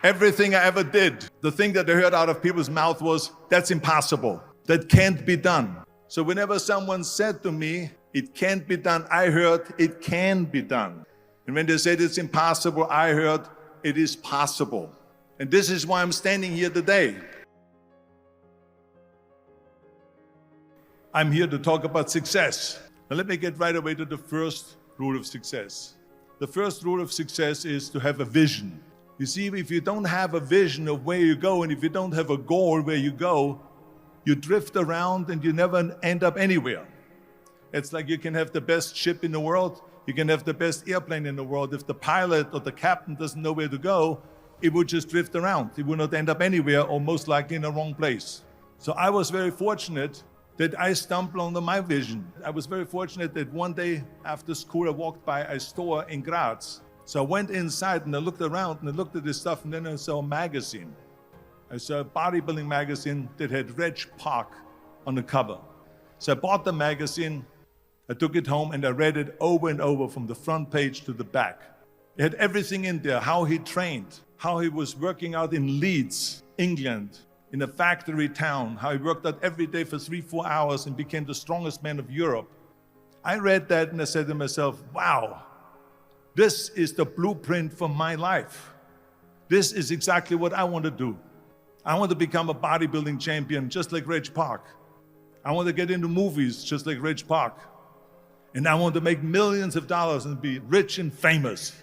Everything I ever did, the thing that I heard out of people's mouth was, that's impossible. That can't be done. So whenever someone said to me, it can't be done, I heard, it can be done. And when they said it's impossible, I heard, it is possible. And this is why I'm standing here today. I'm here to talk about success. Now let me get right away to the first rule of success. The first rule of success is to have a vision. You see, if you don't have a vision of where you go, and if you don't have a goal where you go, you drift around and you never end up anywhere. It's like you can have the best ship in the world, you can have the best airplane in the world. If the pilot or the captain doesn't know where to go, it would just drift around. It would not end up anywhere, or most likely in the wrong place. So I was very fortunate that I stumbled onto my vision. I was very fortunate that one day after school I walked by a store in Graz. So I went inside and I looked around and I looked at this stuff, and then I saw a magazine. I saw a bodybuilding magazine that had Reg Park on the cover. So I bought the magazine, I took it home and I read it over and over from the front page to the back. It had everything in there, how he trained, how he was working out in Leeds, England, in a factory town, how he worked out every day for 3-4 hours and became the strongest man of Europe. I read that and I said to myself, wow, this is the blueprint for my life. This is exactly what I want to do. I want to become a bodybuilding champion just like Reg Park. I want to get into movies just like Reg Park. And I want to make millions of dollars and be rich and famous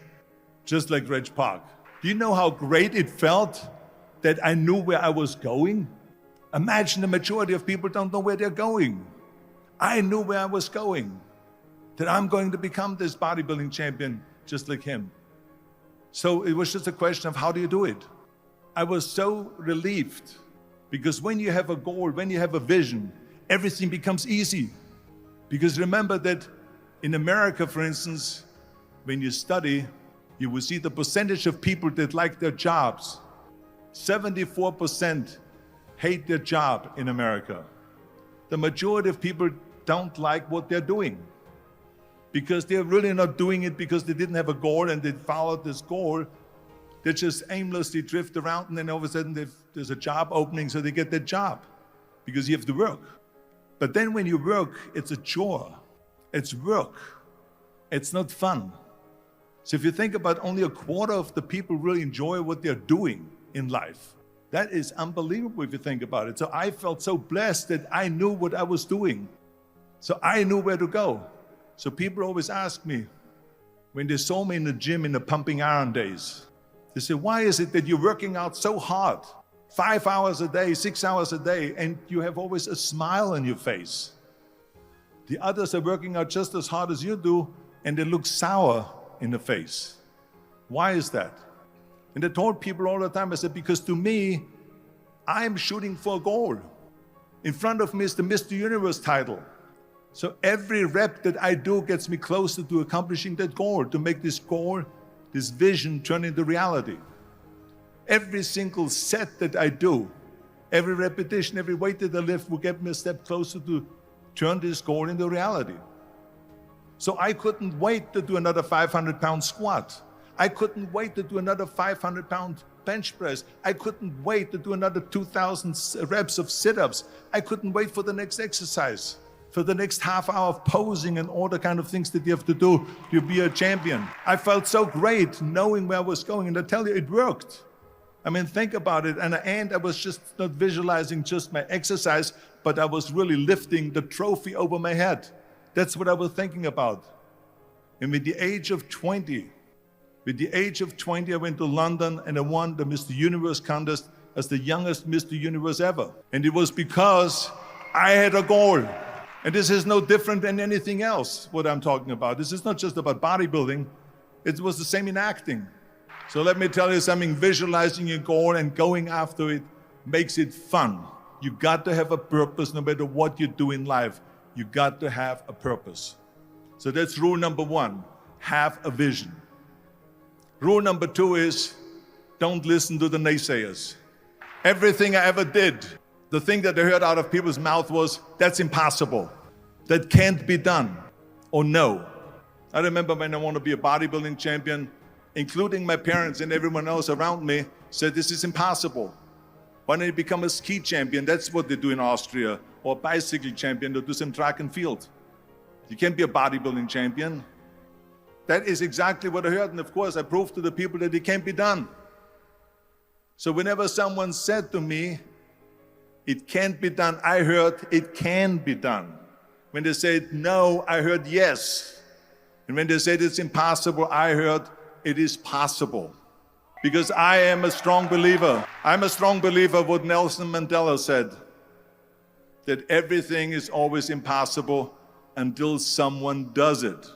just like Reg Park. Do you know how great it felt that I knew where I was going? Imagine the majority of people don't know where they're going. I knew where I was going, that I'm going to become this bodybuilding champion just like him. So it was just a question of how do you do it? I was so relieved, because when you have a goal, when you have a vision, everything becomes easy. Because remember that in America, for instance, when you study, you will see the percentage of people that like their jobs. 74% hate their job in America. The majority of people don't like what they're doing, because they're really not doing it because they didn't have a goal and they followed this goal. They just aimlessly drift around, and then all of a sudden there's a job opening, so they get that job because you have to work. But then when you work, it's a chore. It's work. It's not fun. So if you think about, only a quarter of the people really enjoy what they're doing in life. That is unbelievable if you think about it. So I felt so blessed that I knew what I was doing. So I knew where to go. So people always ask me, when they saw me in the gym in the pumping iron days, they say, why is it that you're working out so hard, 5 hours a day, 6 hours a day, and you have always a smile on your face? The others are working out just as hard as you do, and they look sour in the face. Why is that? And I told people all the time, I said, because to me, I'm shooting for a goal. In front of me is the Mr. Universe title. So every rep that I do gets me closer to accomplishing that goal, to make this goal, this vision, turn into reality. Every single set that I do, every repetition, every weight that I lift will get me a step closer to turn this goal into reality. So I couldn't wait to do another 500-pound squat. I couldn't wait to do another 500-pound bench press. I couldn't wait to do another 2,000 reps of sit-ups. I couldn't wait for the next exercise, for the next half hour of posing and all the kind of things that you have to do to be a champion. I felt so great knowing where I was going, and I tell you, it worked. I mean, think about it. And at the end, I was just not visualizing just my exercise, but I was really lifting the trophy over my head. That's what I was thinking about. And with the age of 20, I went to London and I won the Mr. Universe contest as the youngest Mr. Universe ever. And it was because I had a goal. And this is no different than anything else, what I'm talking about. This is not just about bodybuilding. It was the same in acting. So let me tell you something, visualizing your goal and going after it makes it fun. You got to have a purpose no matter what you do in life. You got to have a purpose. So that's rule number 1, have a vision. Rule number 2 is, don't listen to the naysayers. Everything I ever did, the thing that I heard out of people's mouth was, that's impossible. That can't be done. Or no. I remember when I wanted to be a bodybuilding champion, including my parents and everyone else around me, said this is impossible. Why don't you become a ski champion? That's what they do in Austria. Or a bicycle champion, or do some track and field. You can't be a bodybuilding champion. That is exactly what I heard, and of course I proved to the people that it can't be done. So whenever someone said to me, it can't be done, I heard it can be done. When they said no, I heard yes. And when they said it's impossible, I heard it is possible. Because I am a strong believer. I'm a strong believer of what Nelson Mandela said, that everything is always impossible until someone does it.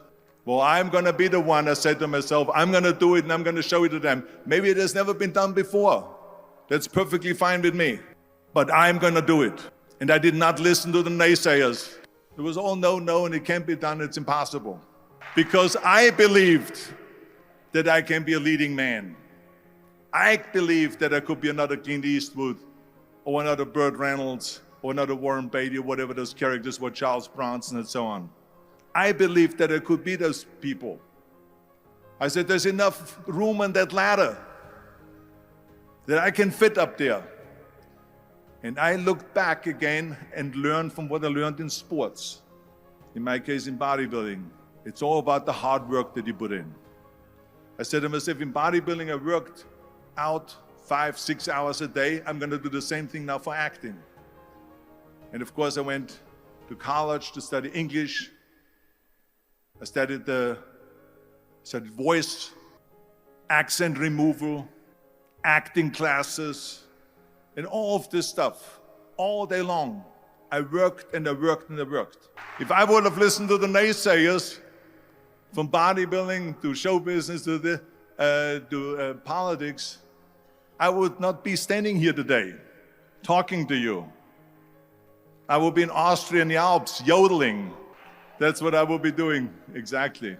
Well, I'm going to be the one, I said to myself, I'm going to do it and I'm going to show it to them. Maybe it has never been done before. That's perfectly fine with me. But I'm going to do it. And I did not listen to the naysayers. It was all no, no, and it can't be done, it's impossible. Because I believed that I can be a leading man. I believed that I could be another Clint Eastwood, or another Burt Reynolds, or another Warren Beatty, or whatever those characters were, Charles Bronson, and so on. I believed that I could be those people. I said, there's enough room on that ladder that I can fit up there. And I looked back again and learned from what I learned in sports. In my case, in bodybuilding. It's all about the hard work that you put in. I said to myself, in bodybuilding, I worked out 5-6 hours a day. I'm going to do the same thing now for acting. And of course, I went to college to study English. I studied voice, accent removal, acting classes, and all of this stuff, all day long. I worked and I worked and I worked. If I would have listened to the naysayers, from bodybuilding to show business to politics, I would not be standing here today, talking to you. I would be in Austria in the Alps, yodeling. That's what I will be doing, exactly.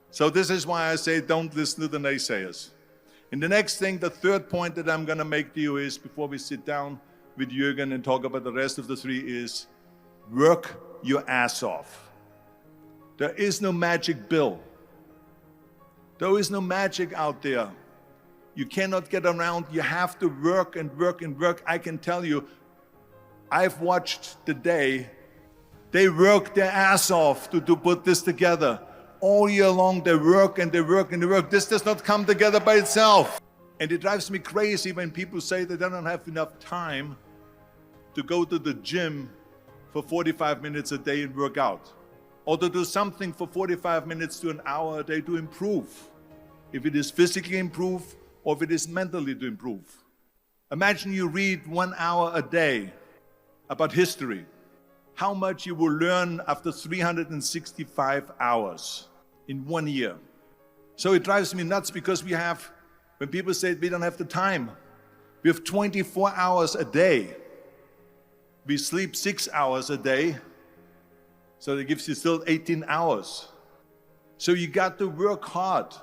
So this is why I say don't listen to the naysayers. And the next thing, the third point that I'm going to make to you is, before we sit down with Jürgen and talk about the rest of the three, is work your ass off. There is no magic pill. There is no magic out there. You cannot get around. You have to work and work and work. I can tell you, I've watched the day they work their ass off to put this together. All year long, they work and they work and they work. This does not come together by itself. And it drives me crazy when people say that they don't have enough time to go to the gym for 45 minutes a day and work out. Or to do something for 45 minutes to an hour a day to improve. If it is physically improve, or if it is mentally to improve. Imagine you read 1 hour a day about history. How much you will learn after 365 hours in 1 year. So it drives me nuts because when people say we don't have the time, we have 24 hours a day. We sleep 6 hours a day. So that gives you still 18 hours. So you got to work hard.